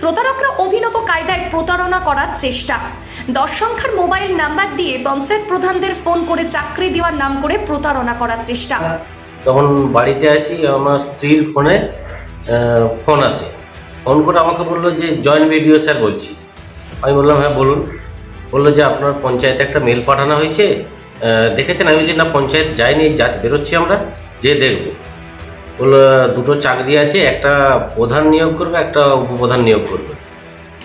প্রতারকরা অভিনব কায়দায় প্রতারণা করার চেষ্টা। 10 সংখ্যার মোবাইল নাম্বার দিয়ে পঞ্চায়েত প্রধানদের ফোন করে চাকরি দেওয়ার নাম করে প্রতারণা করার চেষ্টা। তখন বাড়িতে আসি, আমার স্ত্রীর ফোনে ফোন আসে। ফোন করে আমাকে বললো যে জয়েন্ট ভিডিও স্যার বলছি। আমি বললাম হ্যাঁ বলুন। বললো যে আপনার পঞ্চায়েতে একটা মেল পাঠানো হয়েছে, দেখেছেন? আমি বলছি না, পঞ্চায়েত যাইনি, বেরোচ্ছি আমরা, যে দেখবো। বললো দুটো চাকরি আছে, একটা প্রধান নিয়োগ করবে, একটা উপপ্রধান নিয়োগ করবে।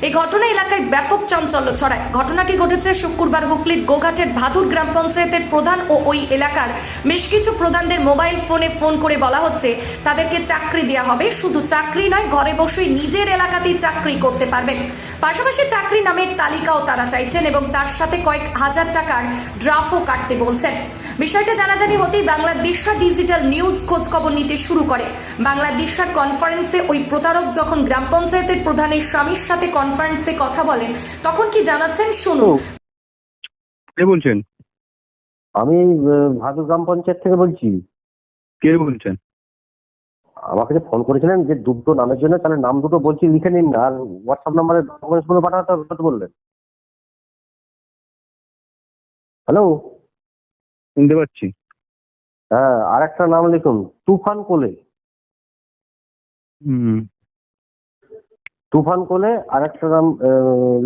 এই ঘটনা এলাকায় ব্যাপক চাঞ্চল্য ছড়ায়। ঘটনাটি ঘটেছে শুক্রবার হুগলির গোঘাটের ভাদুর গ্রাম পঞ্চায়েতের প্রধান ও ওই এলাকার বেশ কিছু প্রধানদের মোবাইল ফোনে ফোন করে বলা হচ্ছে তাদেরকে চাকরি দেওয়া হবে। শুধু চাকরি নয়, ঘরে বসে নিজের এলাকাতেই চাকরি করতে পারবেন। পাশাপাশি চাকরি নামের তালিকাও তারা চাইছেন এবং তার সাথে কয়েক হাজার টাকার ড্রাফটও কাটতে বলছেন। বিষয়টা জানাজানি হতেই বাংলাদেশা ডিজিটাল নিউজ খোঁজ খবর নিতে শুরু করে। বাংলাদেশার কনফারেন্সে ওই প্রতারক যখন গ্রাম পঞ্চায়েতের প্রধানের স্বামীর সাথে কনফারেন্সে কথা বলেন তখন কি জানাচ্ছেন শুনুন। কে বলছেন? আমি ভাদুর গ্রাম পঞ্চায়েত থেকে বলছি। কে বলছেন? আমাকে যে ফোন করেছিলেন যে দুটো নামের জন্য, তাহলে নাম দুটো বলছি লিখে নিন আর হোয়াটসঅ্যাপ নাম্বারে ডকুমেন্টসগুলো পাঠাতে হবে তো বললেন। হ্যালো, শুনতে পাচ্ছি। হ্যাঁ, আর একটা নাম লিখুন, তুফান কোলে। তুফান কোলে। আর একটা নাম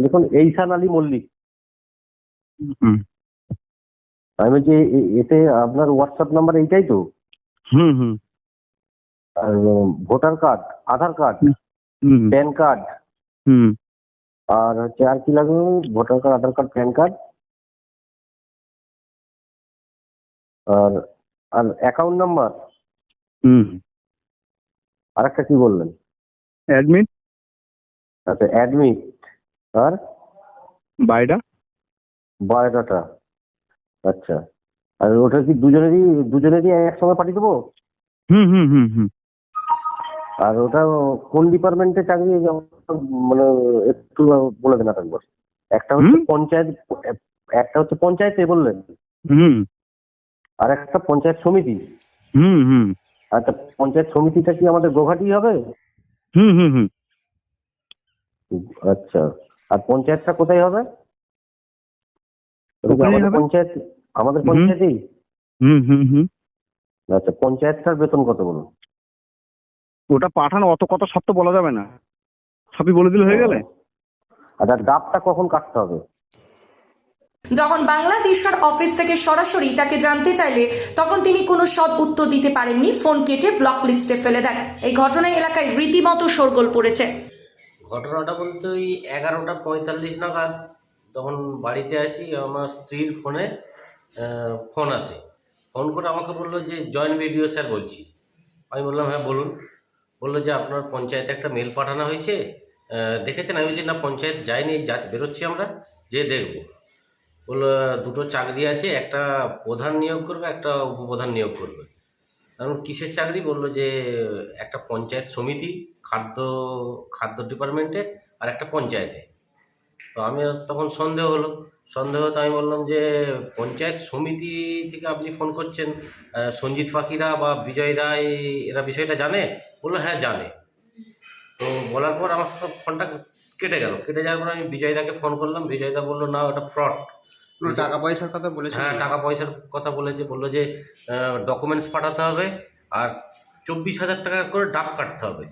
লিখুন, এইসান আলী মল্লিক। আমি বলছি এতে আপনার হোয়াটসঅ্যাপ নাম্বার এইটাই তো? আর ভোটার কার্ড, আধার কার্ড, প্যান কার্ড, আর হচ্ছে আর কি লাগবে? ভোটার কার্ড, আধার কার্ড, প্যান কার্ড, আর আর অ্যাকাউন্ট নাম্বার। আর একটা কি বললেন? অ্যাডমিট। আচ্ছা, অ্যাডমিট। আর বায়োডাটা। আচ্ছা, আর ওটা কি দুজনেরই একসঙ্গে পাঠিয়ে দেবো? আর ওটা কোন ডিপার্টমেন্টে চাকরি, মানে একটু বলে দেন একবার। একটা হচ্ছে পঞ্চায়েত, একটা হচ্ছে পঞ্চায়েতে বললেন, আর একটা পঞ্চায়েত সমিতি। আচ্ছা, পঞ্চায়েত সমিতিটা কি আমাদের গোঘাটি হবে? আচ্ছা, আর পঞ্চায়েতটা কোথায় হবে? আমাদের পঞ্চায়েতেই। আচ্ছা, পঞ্চায়েতটার বেতন কত বলুন? ওটা পাঠানো অত কত সব তো বলা যাবে না, সবই বলে দিলে হয়ে গেলে। আচ্ছা, ডাবটা কখন কাটতে হবে? যখন বাংলাদেশার অফিস থেকে সরাসরি তাকে জানতে চাইলে তখন তিনি কোনো সৎ উত্তর দিতে পারেননি, ফোন কেটে ব্লক লিস্টে ফেলে দেন। এই ঘটনায় এলাকায় রীতিমতো শোরগোল পড়েছে। ঘটনাটা বলতে ওই 11:45 নাগাদ তখন বাড়িতে আসি, আমার স্ত্রীর ফোনে ফোন আসে। ফোন করে আমাকে বললো যে জয়েন্ট ভিডিও স্যার বলছি। আমি বললাম হ্যাঁ বলুন। বললো যে আপনার পঞ্চায়েতে একটা মেল পাঠানো হয়েছে, দেখেছেন? আমি বলছি না, পঞ্চায়েত যাইনি, বেরোচ্ছি আমরা, যে দেখবো। বললো দুটো চাকরি আছে, একটা প্রধান নিয়োগ করবে, একটা উপপ্রধান নিয়োগ করবে। কারণ কিসের চাকরি? বললো যে একটা পঞ্চায়েত সমিতি, খাদ্য ডিপার্টমেন্টে, আর একটা পঞ্চায়েতে। তো আমি তখন সন্দেহ তো আমি বললাম যে পঞ্চায়েত সমিতি থেকে আপনি ফোন করছেন, সঞ্জিত পাখিরা বা বিজয় রায় এরা বিষয়টা জানে? বললো হ্যাঁ জানে। তো বলার পর আমার ফোনটা কেটে যাওয়ার পর আমি বিজয়দাকে ফোন করলাম। বিজয়দা বললো না, ওটা ফ্রড। টাকা পয়সার কথা বলেছে? হ্যাঁ, টাকা পয়সার কথা বলেছে। বললো যে ডকুমেন্টস পাঠাতে হবে আর 24,000 টাকা করে ডাব কাটতে হবে।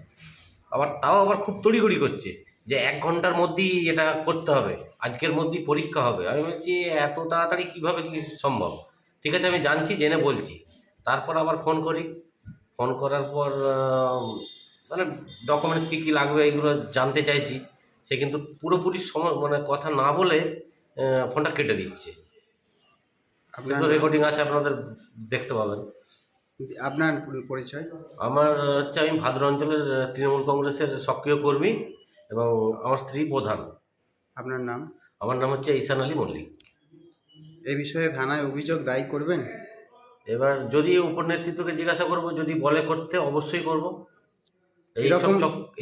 তাও আবার খুব তড়িঘড়ি করছে যে 1 ঘন্টার মধ্যেই এটা করতে হবে, আজকের মধ্যেই পরীক্ষা হবে। আমি বলছি এত তাড়াতাড়ি কীভাবে কি সম্ভব? ঠিক আছে, আমি জানছি, জেনে বলছি। তারপর আবার ফোন করি। ফোন করার পর মানে ডকুমেন্টস কী কী লাগবে এগুলো জানতে চাইছি। সে কিন্তু পুরোপুরি মানে কথা না বলে ফোনটা কেটে দিচ্ছে। আপনার রেকর্ডিং আছে, আপনাদের দেখতে পাবেন। আপনার পরিচয়? আমার হচ্ছে, আমি ভাদুর অঞ্চলের তৃণমূল কংগ্রেসের সক্রিয় কর্মী এবং আমার স্ত্রী প্রধান। আপনার নাম? আমার নাম হচ্ছে ঈশান আলী মল্লিক। এই বিষয়ে থানায় অভিযোগ দায়ী করবেন? এবার যদি উপর নেতৃত্বকে জিজ্ঞাসা করব, যদি বলে করতে অবশ্যই করব।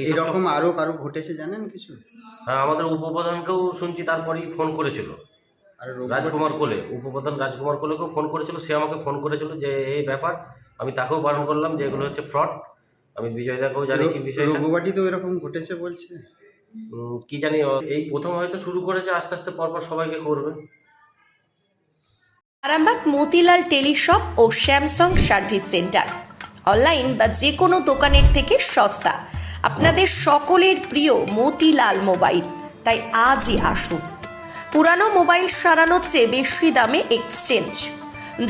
এইরকম আরও কারো ঘটেছে জানেন কিছু? হ্যাঁ, আমাদের উপপ্রধানকেও শুনছি, তারপরেই ফোন করেছিল আর রাজকুমার কোলে, উপপ্রধান রাজকুমার কোলেকেও ফোন করেছিল। সে আমাকে ফোন করেছিল যে এই ব্যাপার। আমি তাকেও বারণ করলাম যে এগুলো হচ্ছে ফ্রড। আমি বিজয়দাকেও জানিয়েছি বিষয়টা। রঘুবাটিতেও এরকম ঘটেছে বলছে? কি জানি এই প্রথম হয়তো শুরু করেছে, আস্তে আস্তে পরপর সবাইকে করবে। আরামবাগ মতিলাল টেলিশপ ও স্যামসাং সার্ভিস সেন্টার অনলাইন বা যে কোনো দোকানের থেকে সস্তা, আপনাদের সকলের প্রিয় মতিলাল মোবাইল। তাই আজই আসুন। পুরানো মোবাইল সারানোর চেয়ে বেশি দামে এক্সচেঞ্জ,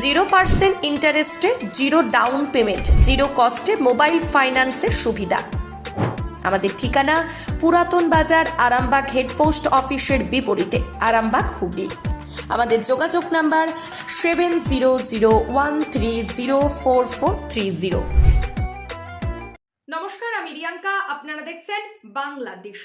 0% ইন্টারেস্টে, 0 ডাউন পেমেন্ট, 0 কস্টে মোবাইল ফাইন্যান্সের সুবিধা। আমাদের ঠিকানা পুরাতন বাজার, আরামবাগ হেডপোস্ট অফিসের বিপরীতে, আরামবাগ, হুগলি। আমাদের যোগাযোগ নাম্বার 7001304430। নমস্কার, আমি রিয়াঙ্কা, আপনারা দেখছেন বাংলাদেশ।